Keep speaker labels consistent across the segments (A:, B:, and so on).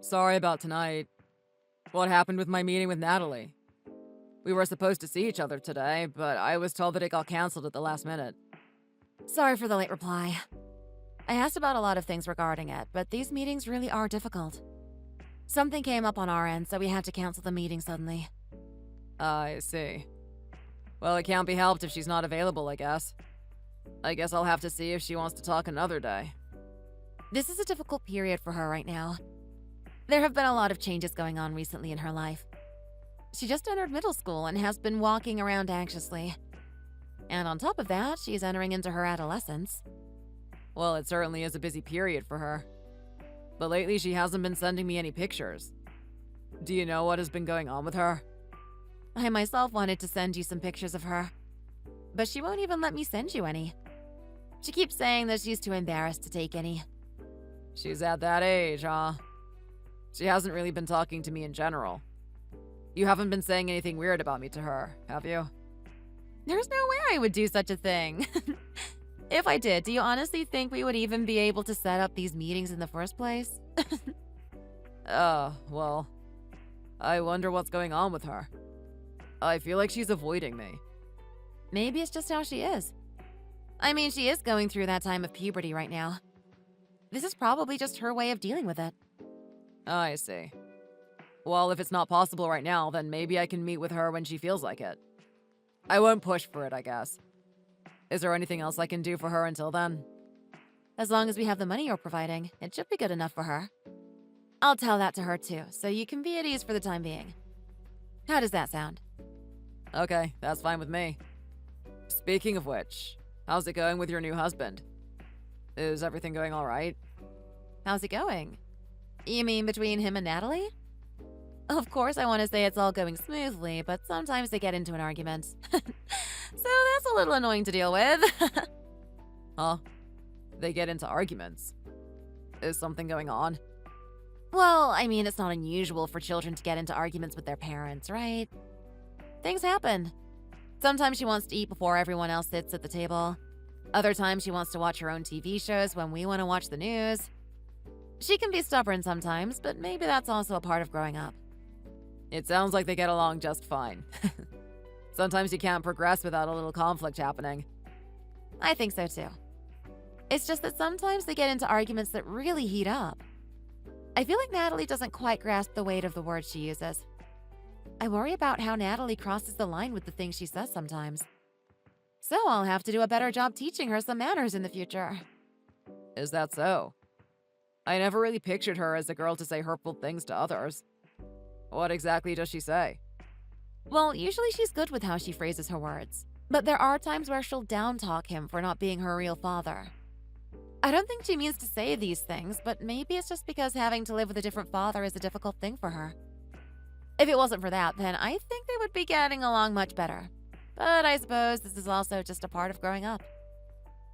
A: Sorry about tonight. What happened with my meeting with Natalie? We were supposed to see each other today, but I was told that it got canceled at the last minute.
B: Sorry for the late reply. I asked about a lot of things regarding it, but these meetings really are difficult. Something came up on our end, so we had to cancel the meeting suddenly.
A: I see. Well, it can't be helped if she's not available, I guess. I guess I'll have to see if she wants to talk another day.
B: This is a difficult period for her right now. There have been a lot of changes going on recently in her life. She just entered middle school and has been walking around anxiously. And on top of that, she's entering into her adolescence.
A: Well, it certainly is a busy period for her. But lately she hasn't been sending me any pictures. Do you know what has been going on with her?
B: I myself wanted to send you some pictures of her, but she won't even let me send you any. She keeps saying that she's too embarrassed to take any.
A: She's at that age, huh? She hasn't really been talking to me in general. You haven't been saying anything weird about me to her, have you?
B: There's no way I would do such a thing. If I did, do you honestly think we would even be able to set up these meetings in the first place?
A: Well, I wonder what's going on with her. I feel like she's avoiding me.
B: Maybe it's just how she is. I mean, she is going through that time of puberty right now. This is probably just her way of dealing with it.
A: I see. Well, if it's not possible right now, then maybe I can meet with her when she feels like it. I won't push for it, I guess. Is there anything else I can do for her until then?
B: As long as we have the money you're providing, it should be good enough for her. I'll tell that to her too, so you can be at ease for the time being. How does that sound?
A: Okay, that's fine with me. Speaking of which, how's it going with your new husband? Is everything going all right?
B: How's it going? You mean between him and Natalie? Of course, I want to say it's all going smoothly, but sometimes they get into an argument. So that's a little annoying to deal with.
A: Huh? They get into arguments. Is something going on?
B: Well, I mean, it's not unusual for children to get into arguments with their parents, right? Things happen. Sometimes she wants to eat before everyone else sits at the table. Other times she wants to watch her own TV shows when we want to watch the news. She can be stubborn sometimes, but maybe that's also a part of growing up.
A: It sounds like they get along just fine. Sometimes you can't progress without a little conflict happening.
B: I think so too. It's just that sometimes they get into arguments that really heat up. I feel like Natalie doesn't quite grasp the weight of the words she uses. I worry about how Natalie crosses the line with the things she says sometimes. So I'll have to do a better job teaching her some manners in the future.
A: Is that so? I never really pictured her as a girl to say hurtful things to others. What exactly does she say?
B: Well, usually she's good with how she phrases her words, but there are times where she'll down-talk him for not being her real father. I don't think she means to say these things, but maybe it's just because having to live with a different father is a difficult thing for her. If it wasn't for that, then I think they would be getting along much better. But I suppose this is also just a part of growing up.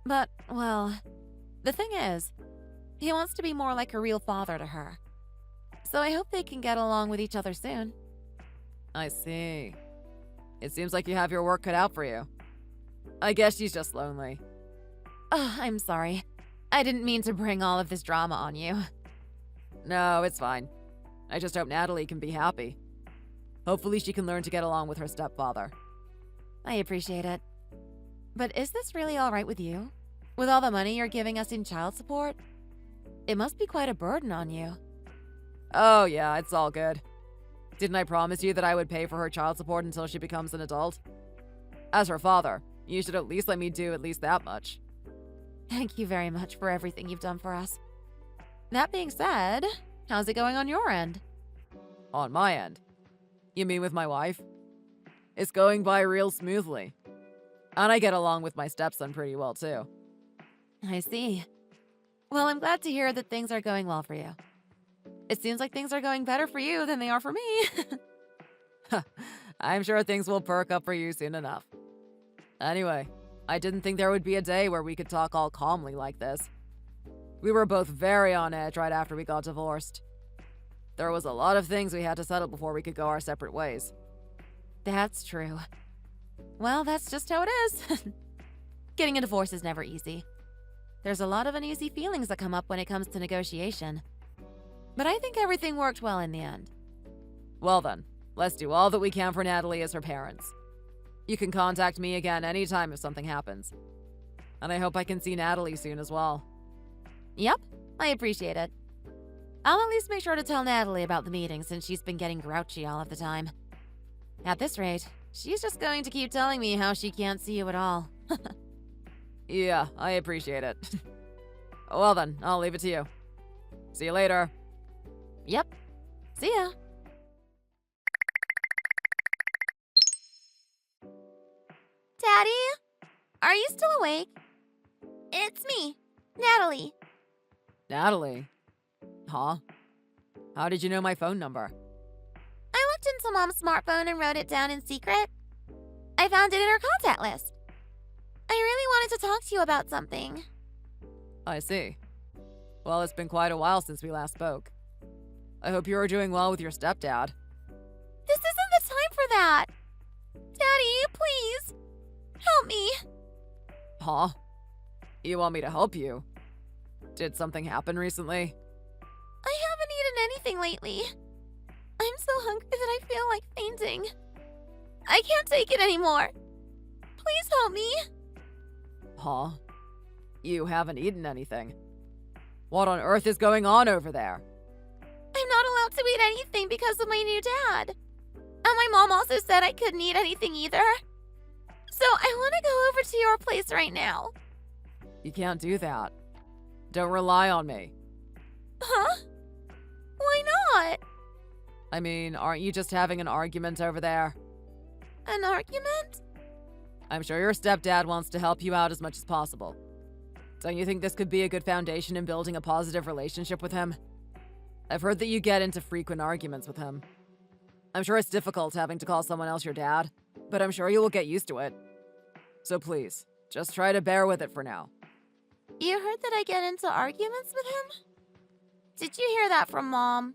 B: But, well, the thing is, he wants to be more like a real father to her. So I hope they can get along with each other soon.
A: I see. It seems like you have your work cut out for you. I guess she's just lonely.
B: Oh, I'm sorry. I didn't mean to bring all of this drama on you.
A: No, it's fine. I just hope Natalie can be happy. Hopefully she can learn to get along with her stepfather.
B: I appreciate it. But is this really all right with you? With all the money you're giving us in child support? It must be quite a burden on you.
A: Oh yeah, it's all good. Didn't I promise you that I would pay for her child support until she becomes an adult? As her father, you should at least let me do at least that much.
B: Thank you very much for everything you've done for us. That being said, how's it going on your end?
A: On my end? You mean with my wife? It's going by real smoothly. And I get along with my stepson pretty well too.
B: I see. Well, I'm glad to hear that things are going well for you. It seems like things are going better for you than they are for me.
A: I'm sure things will perk up for you soon enough. Anyway, I didn't think there would be a day where we could talk all calmly like this. We were both very on edge right after we got divorced. There was a lot of things we had to settle before we could go our separate ways.
B: That's true. Well, that's just how it is. Getting a divorce is never easy. There's a lot of uneasy feelings that come up when it comes to negotiation. But I think everything worked well in the end.
A: Well then, let's do all that we can for Natalie as her parents. You can contact me again anytime if something happens. And I hope I can see Natalie soon as well.
B: Yep, I appreciate it. I'll at least make sure to tell Natalie about the meeting since she's been getting grouchy all of the time. At this rate, she's just going to keep telling me how she can't see you at all.
A: Yeah, I appreciate it. Well then, I'll leave it to you. See you later.
B: Yep. See ya. Daddy? Are you still awake? It's me, Natalie.
A: Natalie? Huh? How did you know my phone number?
B: I looked into Mom's smartphone and wrote it down in secret. I found it in her contact list. I really wanted to talk to you about something.
A: I see. Well, it's been quite a while since we last spoke. I hope you are doing well with your stepdad.
B: This isn't the time for that. Daddy, please. Help me.
A: Huh? You want me to help you? Did something happen recently?
B: I haven't eaten anything lately. I'm so hungry that I feel like fainting. I can't take it anymore. Please help me.
A: Huh? You haven't eaten anything? What on earth is going on over there?
B: I'm not allowed to eat anything because of my new dad. And my mom also said I couldn't eat anything either. So I want to go over to your place right now.
A: You can't do that. Don't rely on me.
B: Huh? Why not?
A: I mean, aren't you just having an argument over there?
B: An argument?
A: I'm sure your stepdad wants to help you out as much as possible. Don't you think this could be a good foundation in building a positive relationship with him? I've heard that you get into frequent arguments with him. I'm sure it's difficult having to call someone else your dad, but I'm sure you will get used to it. So please, just try to bear with it for now.
B: You heard that I get into arguments with him? Did you hear that from Mom?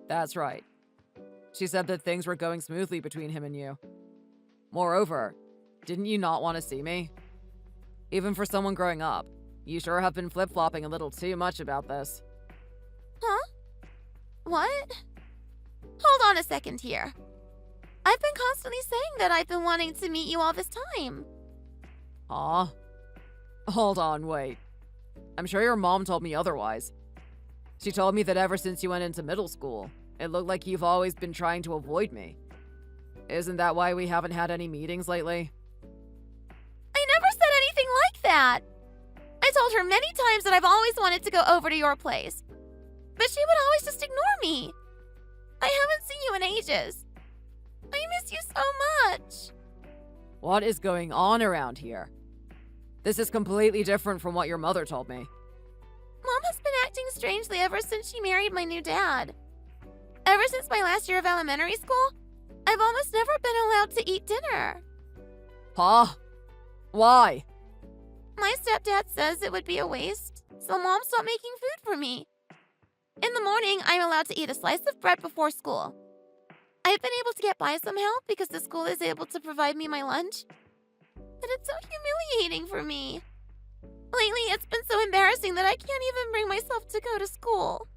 A: That's right. She said that things were going smoothly between him and you. Moreover, didn't you not want to see me? Even for someone growing up, you sure have been flip-flopping a little too much about this.
B: Huh? What? Hold on a second here. I've been constantly saying that I've been wanting to meet you all this time.
A: Huh? Hold on, wait. I'm sure your mom told me otherwise. She told me that ever since you went into middle school, it looked like you've always been trying to avoid me. Isn't that why we haven't had any meetings lately?
B: I never said anything like that. I told her many times that I've always wanted to go over to your place. But she would always just ignore me. I haven't seen you in ages. I miss you so much.
A: What is going on around here? This is completely different from what your mother told me.
B: Mom has been acting strangely ever since she married my new dad. Ever since my last year of elementary school, I've almost never been allowed to eat dinner.
A: Huh? Why?
B: My stepdad says it would be a waste, so Mom stopped making food for me. In the morning, I'm allowed to eat a slice of bread before school. I've been able to get by somehow because the school is able to provide me my lunch. But it's so humiliating for me. Lately, it's been so embarrassing that I can't even bring myself to go to school.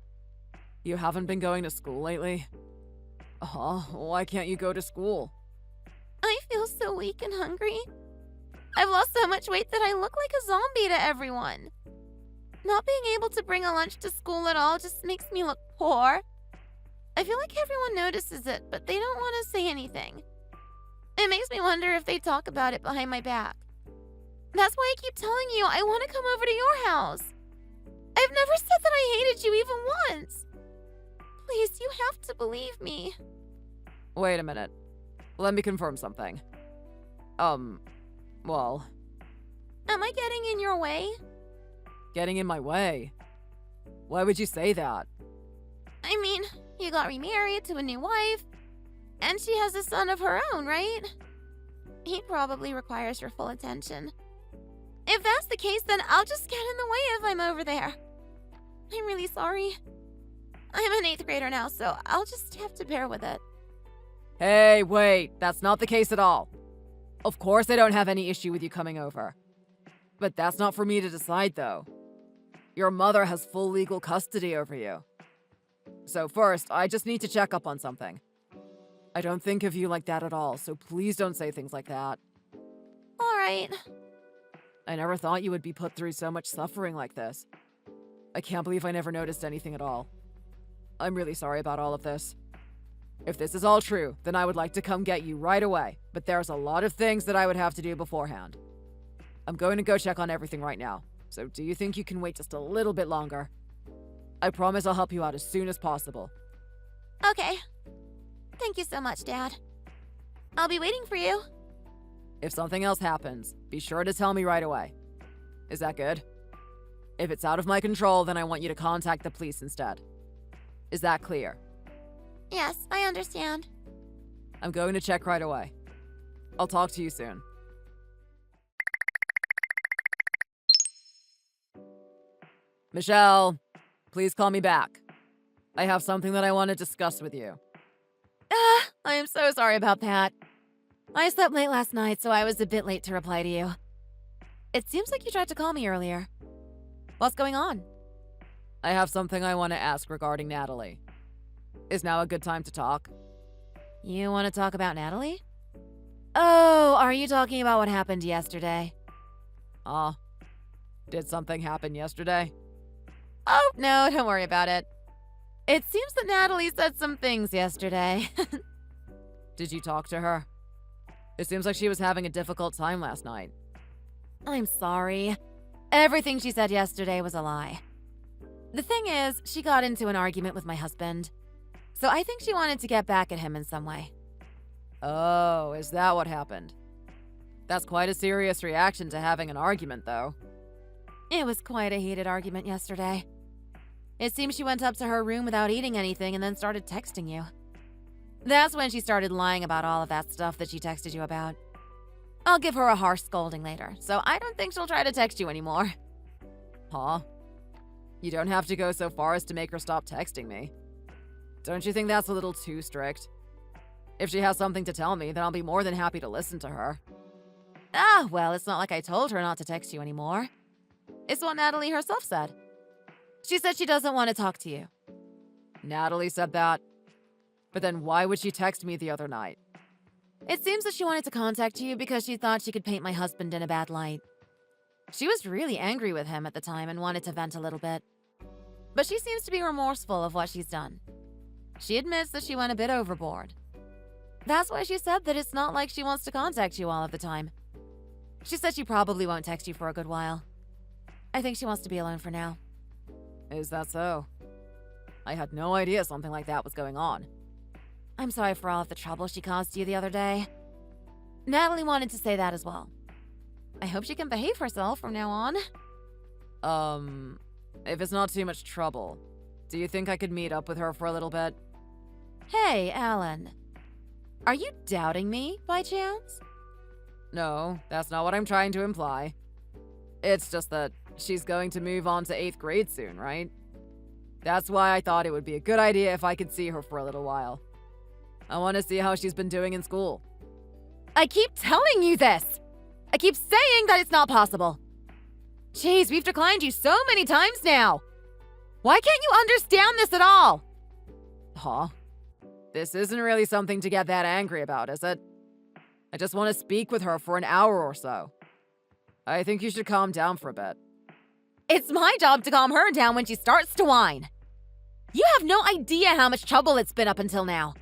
A: You haven't been going to school lately? Huh? Why can't you go to school?
B: I feel so weak and hungry. I've lost so much weight that I look like a zombie to everyone. Not being able to bring a lunch to school at all just makes me look poor. I feel like everyone notices it, but they don't want to say anything. It makes me wonder if they talk about it behind my back. That's why I keep telling you I want to come over to your house. I've never said that I hated you even once. Please, you have to believe me.
A: Wait a minute. Let me confirm something. Well...
B: Am I getting in your way?
A: Getting in my way? Why would you say that?
B: I mean, you got remarried to a new wife, and she has a son of her own, right? He probably requires your full attention. If that's the case, then I'll just get in the way if I'm over there. I'm really sorry. I'm an 8th grader now, so I'll just have to bear with it.
A: Hey, wait, that's not the case at all. Of course I don't have any issue with you coming over. But that's not for me to decide, though. Your mother has full legal custody over you. So first, I just need to check up on something. I don't think of you like that at all, so please don't say things like that.
B: All right.
A: I never thought you would be put through so much suffering like this. I can't believe I never noticed anything at all. I'm really sorry about all of this. If this is all true, then I would like to come get you right away, but there's a lot of things that I would have to do beforehand. I'm going to go check on everything right now, so do you think you can wait just a little bit longer? I promise I'll help you out as soon as possible.
B: Okay. Thank you so much, Dad. I'll be waiting for you.
A: If something else happens, be sure to tell me right away. Is that good? If it's out of my control, then I want you to contact the police instead. Is that clear?
B: Yes, I understand.
A: I'm going to check right away. I'll talk to you soon. Michelle, please call me back. I have something that I want to discuss with you.
B: I am so sorry about that. I slept late last night, so I was a bit late to reply to you. It seems like you tried to call me earlier. What's going on?
A: I have something I want to ask regarding Natalie. Is now a good time to talk?
B: You want to talk about Natalie? Oh, are you talking about what happened yesterday?
A: Did something happen yesterday?
B: Oh, no, don't worry about it. It seems that Natalie said some things yesterday.
A: Did you talk to her? It seems like she was having a difficult time last night.
B: I'm sorry. Everything she said yesterday was a lie. The thing is, she got into an argument with my husband. So I think she wanted to get back at him in some way.
A: Oh, is that what happened? That's quite a serious reaction to having an argument, though.
B: It was quite a heated argument yesterday. It seems she went up to her room without eating anything and then started texting you. That's when she started lying about all of that stuff that she texted you about. I'll give her a harsh scolding later, so I don't think she'll try to text you anymore.
A: Huh? You don't have to go so far as to make her stop texting me. Don't you think that's a little too strict? If she has something to tell me, then I'll be more than happy to listen to her.
B: Well, it's not like I told her not to text you anymore. It's what Natalie herself said. She said she doesn't want to talk to you.
A: Natalie said that? But then why would she text me the other night?
B: It seems that she wanted to contact you because she thought she could paint my husband in a bad light. She was really angry with him at the time and wanted to vent a little bit. But she seems to be remorseful of what she's done. She admits that she went a bit overboard. That's why she said that it's not like she wants to contact you all of the time. She said she probably won't text you for a good while. I think she wants to be alone for now.
A: Is that so? I had no idea something like that was going on.
B: I'm sorry for all of the trouble she caused you the other day. Natalie wanted to say that as well. I hope she can behave herself from now on.
A: If it's not too much trouble, do you think I could meet up with her for a little bit?
B: Hey, Alan. Are you doubting me, by chance?
A: No, that's not what I'm trying to imply. It's just that she's going to move on to 8th grade soon, right? That's why I thought it would be a good idea if I could see her for a little while. I want to see how she's been doing in school.
B: I keep telling you this! I keep saying that it's not possible. Jeez, we've declined you so many times now. Why can't you understand this at all?
A: Huh? This isn't really something to get that angry about, is it? I just want to speak with her for an hour or so. I think you should calm down for a bit.
B: It's my job to calm her down when she starts to whine. You have no idea how much trouble it's been up until now.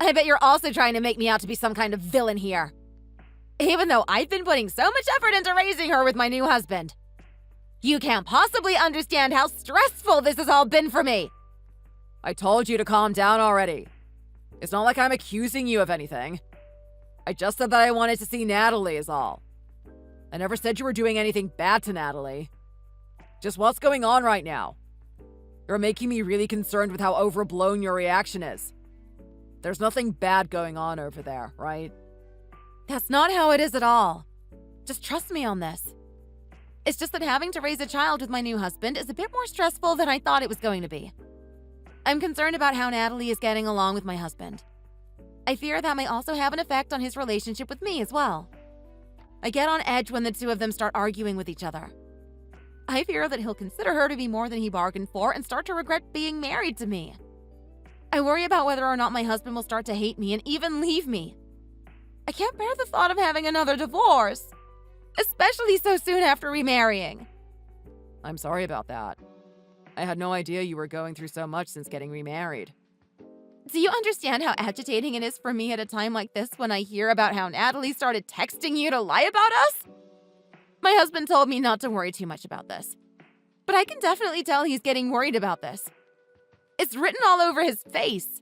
B: I bet you're also trying to make me out to be some kind of villain here. Even though I've been putting so much effort into raising her with my new husband. You can't possibly understand how stressful this has all been for me.
A: I told you to calm down already. It's not like I'm accusing you of anything. I just said that I wanted to see Natalie is all. I never said you were doing anything bad to Natalie. Just what's going on right now? You're making me really concerned with how overblown your reaction is. There's nothing bad going on over there, right?
B: That's not how it is at all. Just trust me on this. It's just that having to raise a child with my new husband is a bit more stressful than I thought it was going to be. I'm concerned about how Natalie is getting along with my husband. I fear that may also have an effect on his relationship with me as well. I get on edge when the two of them start arguing with each other. I fear that he'll consider her to be more than he bargained for and start to regret being married to me. I worry about whether or not my husband will start to hate me and even leave me. I can't bear the thought of having another divorce, especially so soon after remarrying.
A: I'm sorry about that. I had no idea you were going through so much since getting remarried.
B: Do you understand how agitating it is for me at a time like this when I hear about how Natalie started texting you to lie about us? My husband told me not to worry too much about this, but I can definitely tell he's getting worried about this. It's written all over his face.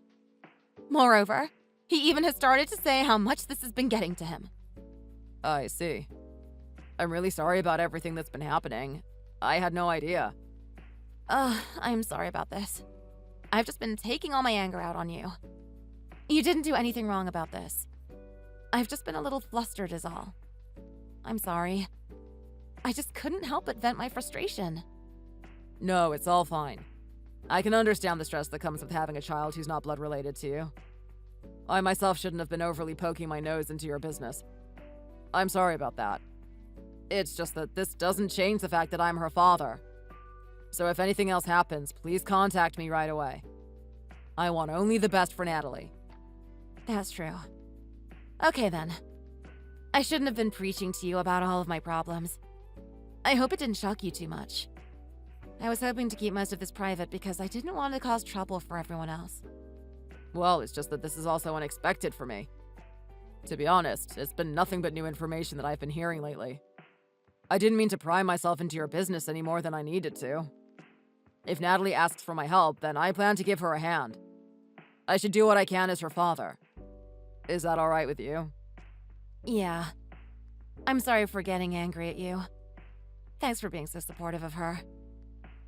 B: Moreover, he even has started to say how much this has been getting to him.
A: I see. I'm really sorry about everything that's been happening. I had no idea.
B: I'm sorry about this. I've just been taking all my anger out on you. You didn't do anything wrong about this. I've just been a little flustered is all. I'm sorry. I just couldn't help but vent my frustration.
A: No, it's all fine. I can understand the stress that comes with having a child who's not blood related to you. I myself shouldn't have been overly poking my nose into your business. I'm sorry about that. It's just that this doesn't change the fact that I'm her father. So if anything else happens, please contact me right away. I want only the best for Natalie.
B: That's true. Okay then. I shouldn't have been preaching to you about all of my problems. I hope it didn't shock you too much. I was hoping to keep most of this private because I didn't want to cause trouble for everyone else.
A: Well, it's just that this is also unexpected for me. To be honest, it's been nothing but new information that I've been hearing lately. I didn't mean to pry myself into your business any more than I needed to. If Natalie asks for my help, then I plan to give her a hand. I should do what I can as her father. Is that all right with you?
B: Yeah. I'm sorry for getting angry at you. Thanks for being so supportive of her.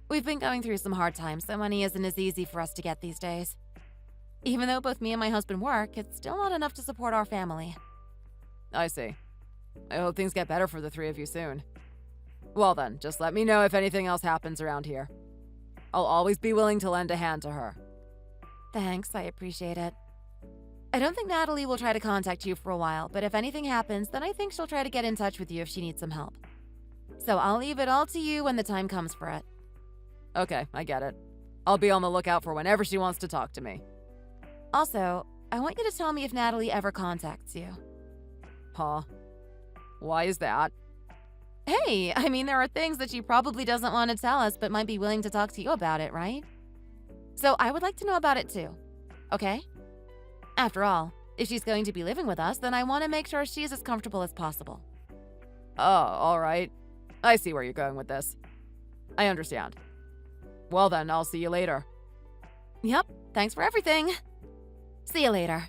B: We've been going through some hard times, so money isn't as easy for us to get these days. Even though both me and my husband work, it's still not enough to support our family.
A: I see. I hope things get better for the three of you soon. Well then, just let me know if anything else happens around here. I'll always be willing to lend a hand to her.
B: Thanks, I appreciate it. I don't think Natalie will try to contact you for a while, but if anything happens, then I think she'll try to get in touch with you if she needs some help. So I'll leave it all to you when the time comes for it.
A: Okay, I get it. I'll be on the lookout for whenever she wants to talk to me.
B: Also, I want you to tell me if Natalie ever contacts you.
A: Huh? Why is that?
B: Hey, I mean, there are things that she probably doesn't want to tell us but might be willing to talk to you about it, right? So I would like to know about it too, okay? After all, if she's going to be living with us, then I want to make sure she's as comfortable as possible.
A: Oh, all right. I see where you're going with this. I understand. Well then, I'll see you later.
B: Yep, thanks for everything. See you later.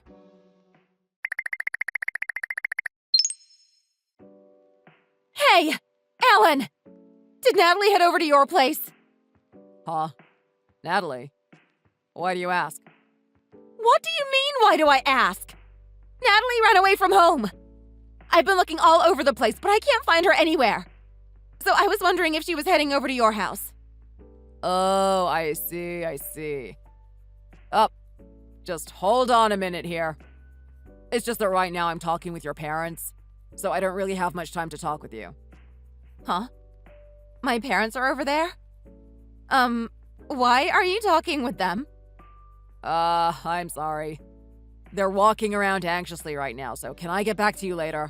B: Hey! Alan! Did Natalie head over to your place?
A: Huh? Natalie? Why do you ask?
B: What do you mean, why do I ask? Natalie ran away from home. I've been looking all over the place, but I can't find her anywhere. So I was wondering if she was heading over to your house.
A: Oh, I see. Up. Just hold on a minute here. It's just that right now I'm talking with your parents, so I don't really have much time to talk with you.
B: Huh? My parents are over there? Why are you talking with them?
A: I'm sorry. They're walking around anxiously right now, so can I get back to you later?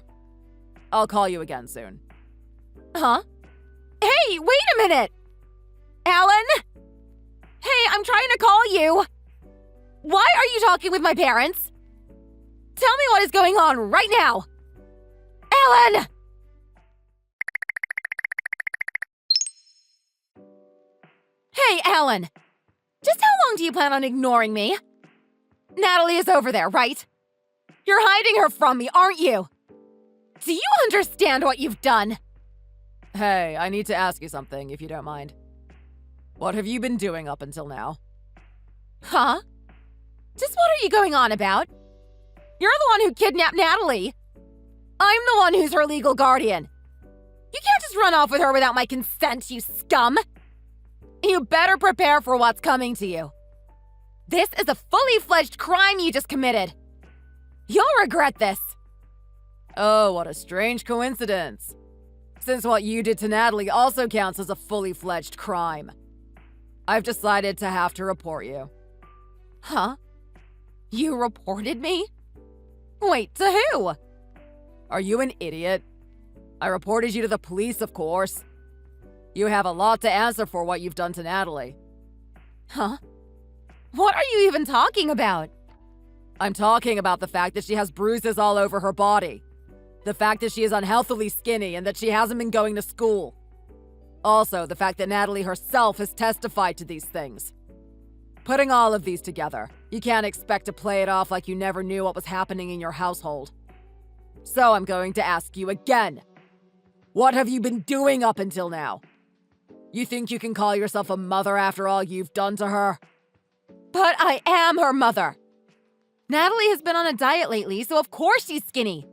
A: I'll call you again soon.
B: Huh? Hey, wait a minute! Alan? Hey, I'm trying to call you! Why are you talking with my parents? Tell me what is going on right now! Alan! Hey, Alan! Just how long do you plan on ignoring me? Natalie is over there, right? You're hiding her from me, aren't you? Do you understand what you've done?
A: Hey, I need to ask you something, if you don't mind. What have you been doing up until now?
B: Huh? Just what are you going on about? You're the one who kidnapped Natalie. I'm the one who's her legal guardian. You can't just run off with her without my consent, you scum. You better prepare for what's coming to you. This is a fully fledged crime you just committed. You'll regret this.
A: Oh, what a strange coincidence. Since what you did to Natalie also counts as a fully fledged crime. I've decided to have to report you.
B: Huh? You reported me? Wait, to who?
A: Are you an idiot? I reported you to the police, of course. You have a lot to answer for what you've done to Natalie.
B: Huh? What are you even talking about?
A: I'm talking about the fact that she has bruises all over her body. The fact that she is unhealthily skinny and that she hasn't been going to school. Also, the fact that Natalie herself has testified to these things. Putting all of these together, you can't expect to play it off like you never knew what was happening in your household. So I'm going to ask you again. What have you been doing up until now? You think you can call yourself a mother after all you've done to her?
B: But I am her mother. Natalie has been on a diet lately, so of course she's skinny.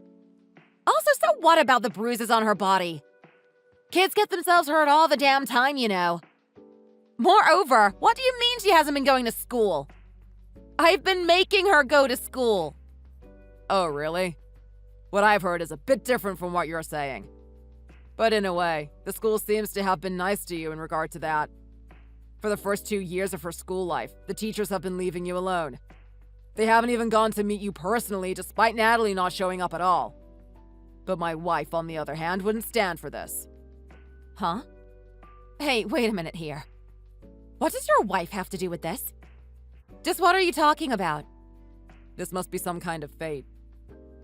B: Also, so what about the bruises on her body? Kids get themselves hurt all the damn time, you know. Moreover, what do you mean she hasn't been going to school? I've been making her go to school.
A: Oh, really? What I've heard is a bit different from what you're saying. But in a way, the school seems to have been nice to you in regard to that. For the first 2 years of her school life, the teachers have been leaving you alone. They haven't even gone to meet you personally, despite Natalie not showing up at all. But my wife, on the other hand, wouldn't stand for this.
B: Huh? Hey, wait a minute here. What does your wife have to do with this? Just what are you talking about?
A: This must be some kind of fate.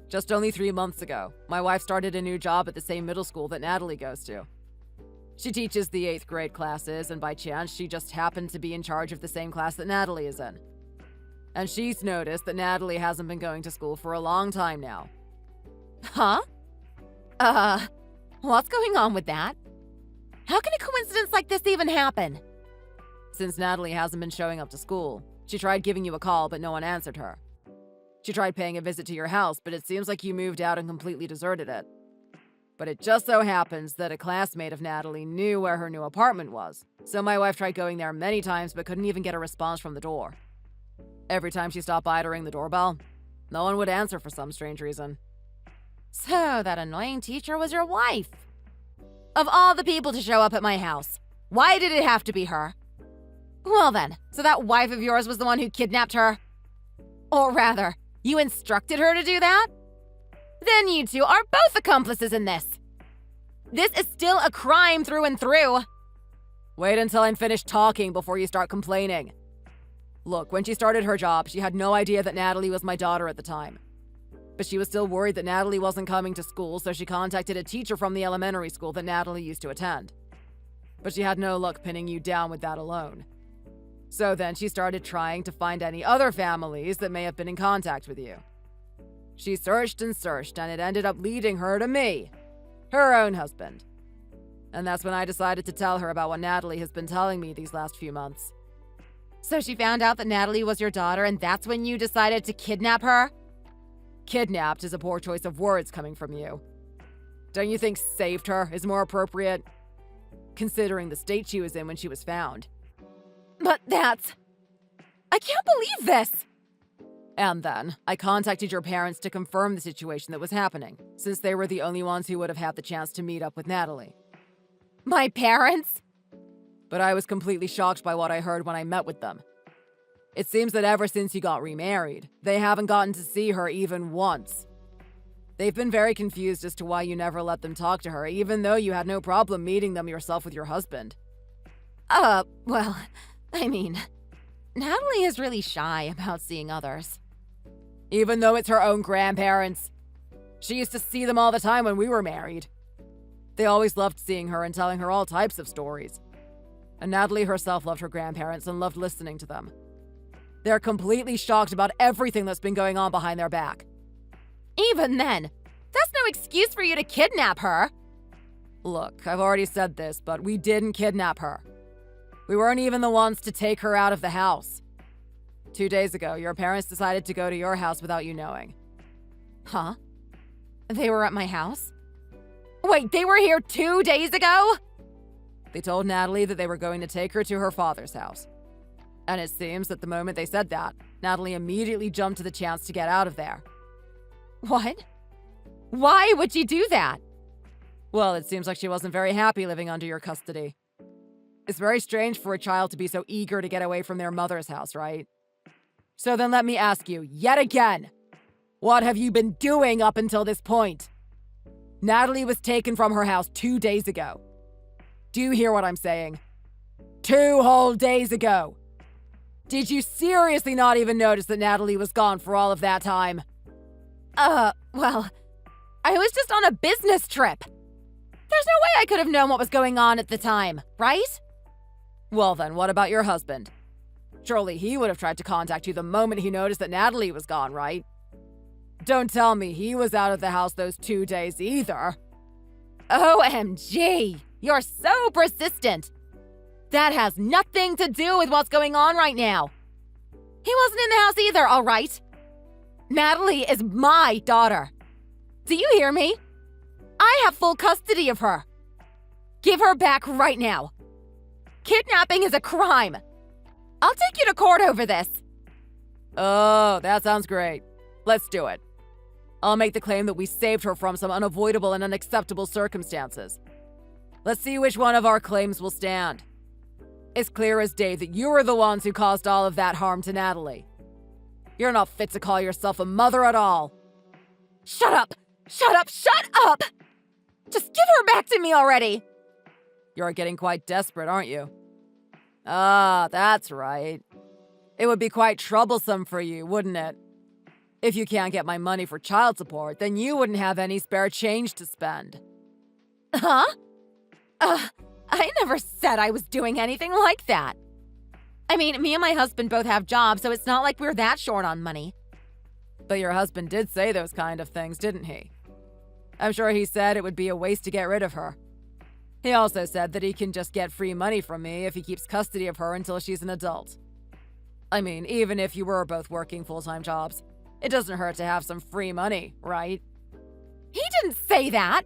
A: Just only 3 months ago, my wife started a new job at the same middle school that Natalie goes to. She teaches the 8th grade classes, and by chance, she just happened to be in charge of the same class that Natalie is in. And she's noticed that Natalie hasn't been going to school for a long time now.
B: Huh? What's going on with that? How can a coincidence like this even happen?
A: Since Natalie hasn't been showing up to school, she tried giving you a call, but no one answered her. She tried paying a visit to your house, but it seems like you moved out and completely deserted it. But it just so happens that a classmate of Natalie knew where her new apartment was, so my wife tried going there many times but couldn't even get a response from the door. Every time she stopped by to ring the doorbell, no one would answer for some strange reason.
B: So that annoying teacher was your wife. Of all the people to show up at my house, why did it have to be her? Well then, so that wife of yours was the one who kidnapped her? Or rather, you instructed her to do that? Then you two are both accomplices in this. This is still a crime through and through.
A: Wait until I'm finished talking before you start complaining. Look, when she started her job, she had no idea that Natalie was my daughter at the time. But she was still worried that Natalie wasn't coming to school, so she contacted a teacher from the elementary school that Natalie used to attend. But she had no luck pinning you down with that alone. So then she started trying to find any other families that may have been in contact with you. She searched and searched, and it ended up leading her to me, her own husband. And that's when I decided to tell her about what Natalie has been telling me these last few months.
B: So she found out that Natalie was your daughter, and that's when you decided to kidnap her?
A: Kidnapped is a poor choice of words coming from you. Don't you think saved her is more appropriate? Considering the state she was in when she was found.
B: But that's... I can't believe this!
A: And then, I contacted your parents to confirm the situation that was happening, since they were the only ones who would have had the chance to meet up with Natalie.
B: My parents?
A: But I was completely shocked by what I heard when I met with them. It seems that ever since you got remarried, they haven't gotten to see her even once. They've been very confused as to why you never let them talk to her, even though you had no problem meeting them yourself with your husband.
B: Well, I mean, Natalie is really shy about seeing others.
A: Even though it's her own grandparents. She used to see them all the time when we were married. They always loved seeing her and telling her all types of stories. And Natalie herself loved her grandparents and loved listening to them. They're completely shocked about everything that's been going on behind their back.
B: Even then, that's no excuse for you to kidnap her.
A: Look, I've already said this, but we didn't kidnap her. We weren't even the ones to take her out of the house. 2 days ago, your parents decided to go to your house without you knowing.
B: Huh? They were at my house? Wait, they were here 2 days ago?
A: They told Natalie that they were going to take her to her father's house. And it seems that the moment they said that, Natalie immediately jumped to the chance to get out of there.
B: What? Why would she do that?
A: Well, it seems like she wasn't very happy living under your custody. It's very strange for a child to be so eager to get away from their mother's house, right? So then let me ask you, yet again, what have you been doing up until this point? Natalie was taken from her house 2 days ago. Do you hear what I'm saying? 2 whole days ago. Did you seriously not even notice that Natalie was gone for all of that time?
B: Well, I was just on a business trip. There's no way I could have known what was going on at the time, right?
A: Well then, what about your husband? Surely he would have tried to contact you the moment he noticed that Natalie was gone, right? Don't tell me he was out of the house those 2 days either.
B: OMG, you're so persistent. That has nothing to do with what's going on right now. He wasn't in the house either, all right? Natalie is my daughter. Do you hear me? I have full custody of her. Give her back right now. Kidnapping is a crime. I'll take you to court over this.
A: Oh, that sounds great. Let's do it. I'll make the claim that we saved her from some unavoidable and unacceptable circumstances. Let's see which one of our claims will stand. It's clear as day that you were the ones who caused all of that harm to Natalie. You're not fit to call yourself a mother at all.
B: Shut up! Shut up! Shut up! Just give her back to me already!
A: You're getting quite desperate, aren't you? Ah, that's right. It would be quite troublesome for you, wouldn't it? If you can't get my money for child support, then you wouldn't have any spare change to spend.
B: Huh? I never said I was doing anything like that. I mean, me and my husband both have jobs, so it's not like we're that short on money.
A: But your husband did say those kind of things, didn't he? I'm sure he said it would be a waste to get rid of her. He also said that he can just get free money from me if he keeps custody of her until she's an adult. I mean, even if you were both working full-time jobs, it doesn't hurt to have some free money, right?
B: He didn't say that.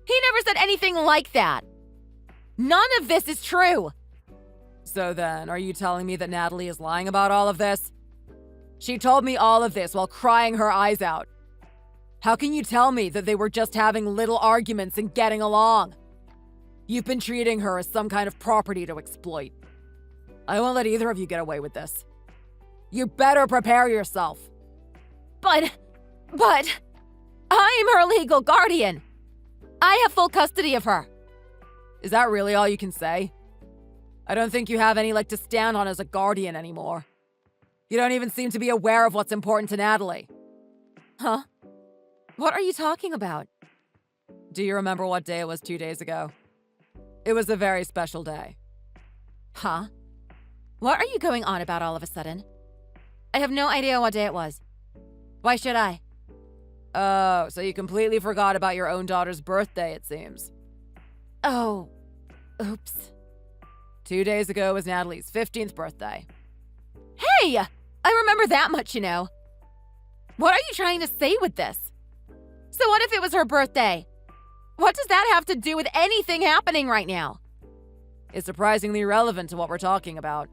B: He never said anything like that. None of this is true.
A: So then, are you telling me that Natalie is lying about all of this? She told me all of this while crying her eyes out. How can you tell me that they were just having little arguments and getting along? You've been treating her as some kind of property to exploit. I won't let either of you get away with this. You better prepare yourself.
B: But, I'm her legal guardian. I have full custody of her.
A: Is that really all you can say? I don't think you have any leg to stand on as a guardian anymore. You don't even seem to be aware of what's important to Natalie.
B: Huh? What are you talking about?
A: Do you remember what day it was 2 days ago? It was a very special day.
B: Huh? What are you going on about all of a sudden? I have no idea what day it was. Why should I?
A: Oh, so you completely forgot about your own daughter's birthday, it seems.
B: Oh, oops.
A: 2 days ago was Natalie's 15th birthday.
B: Hey! I remember that much, you know. What are you trying to say with this? So what if it was her birthday? What does that have to do with anything happening right now?
A: It's surprisingly relevant to what we're talking about.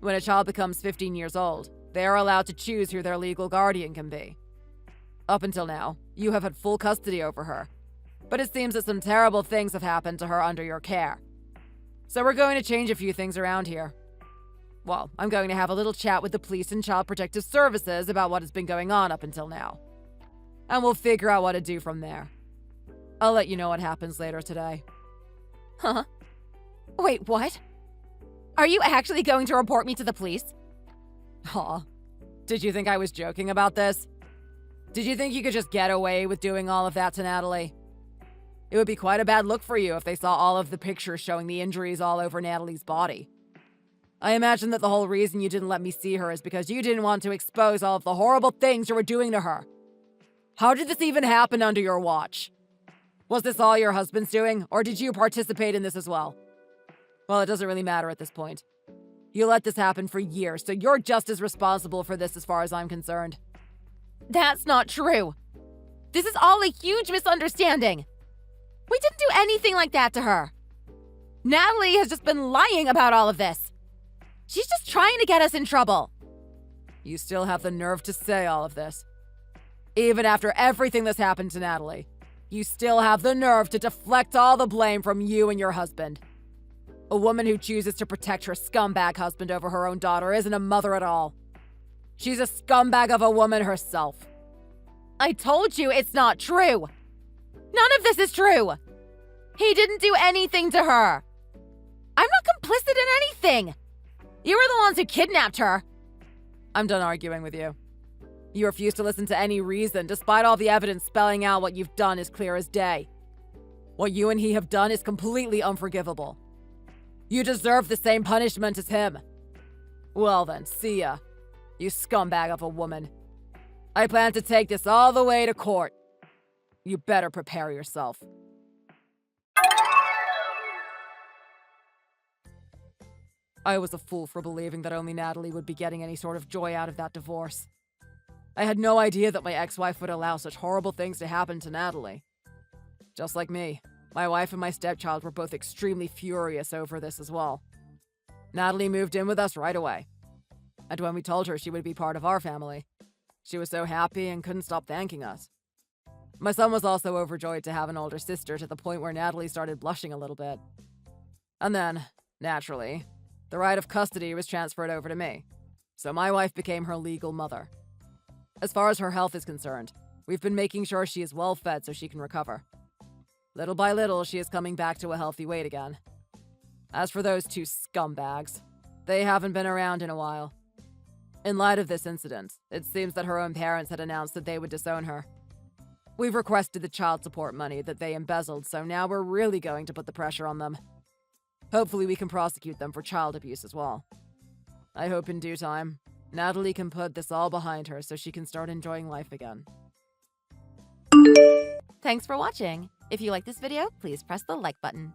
A: When a child becomes 15 years old, they are allowed to choose who their legal guardian can be. Up until now, you have had full custody over her, but it seems that some terrible things have happened to her under your care. So we're going to change a few things around here. Well, I'm going to have a little chat with the police and Child Protective Services about what has been going on up until now. And we'll figure out what to do from there. I'll let you know what happens later today.
B: Huh? Wait, what? Are you actually going to report me to the police?
A: Aw. Did you think I was joking about this? Did you think you could just get away with doing all of that to Natalie? It would be quite a bad look for you if they saw all of the pictures showing the injuries all over Natalie's body. I imagine that the whole reason you didn't let me see her is because you didn't want to expose all of the horrible things you were doing to her. How did this even happen under your watch? Was this all your husband's doing, or did you participate in this as well? Well, it doesn't really matter at this point. You let this happen for years, so you're just as responsible for this as far as I'm concerned.
B: That's not true. This is all a huge misunderstanding. We didn't do anything like that to her. Natalie has just been lying about all of this. She's just trying to get us in trouble.
A: You still have the nerve to say all of this. Even after everything that's happened to Natalie, you still have the nerve to deflect all the blame from you and your husband. A woman who chooses to protect her scumbag husband over her own daughter isn't a mother at all. She's a scumbag of a woman herself.
B: I told you it's not true. None of this is true. He didn't do anything to her. I'm not complicit in anything. You were the ones who kidnapped her.
A: I'm done arguing with you. You refuse to listen to any reason, despite all the evidence spelling out what you've done is clear as day. What you and he have done is completely unforgivable. You deserve the same punishment as him. Well then, see ya, you scumbag of a woman. I plan to take this all the way to court. You better prepare yourself. I was a fool for believing that only Natalie would be getting any sort of joy out of that divorce. I had no idea that my ex-wife would allow such horrible things to happen to Natalie. Just like me, my wife and my stepchild were both extremely furious over this as well. Natalie moved in with us right away. And when we told her she would be part of our family, she was so happy and couldn't stop thanking us. My son was also overjoyed to have an older sister, to the point where Natalie started blushing a little bit. And then, naturally, the right of custody was transferred over to me, so my wife became her legal mother. As far as her health is concerned, we've been making sure she is well fed so she can recover. Little by little, she is coming back to a healthy weight again. As for those two scumbags, they haven't been around in a while. In light of this incident, it seems that her own parents had announced that they would disown her. We've requested the child support money that they embezzled, so now we're really going to put the pressure on them. Hopefully we can prosecute them for child abuse as well. I hope in due time, Natalie can put this all behind her so she can start enjoying life again.
B: Thanks for watching. If you like this video, please press the like button.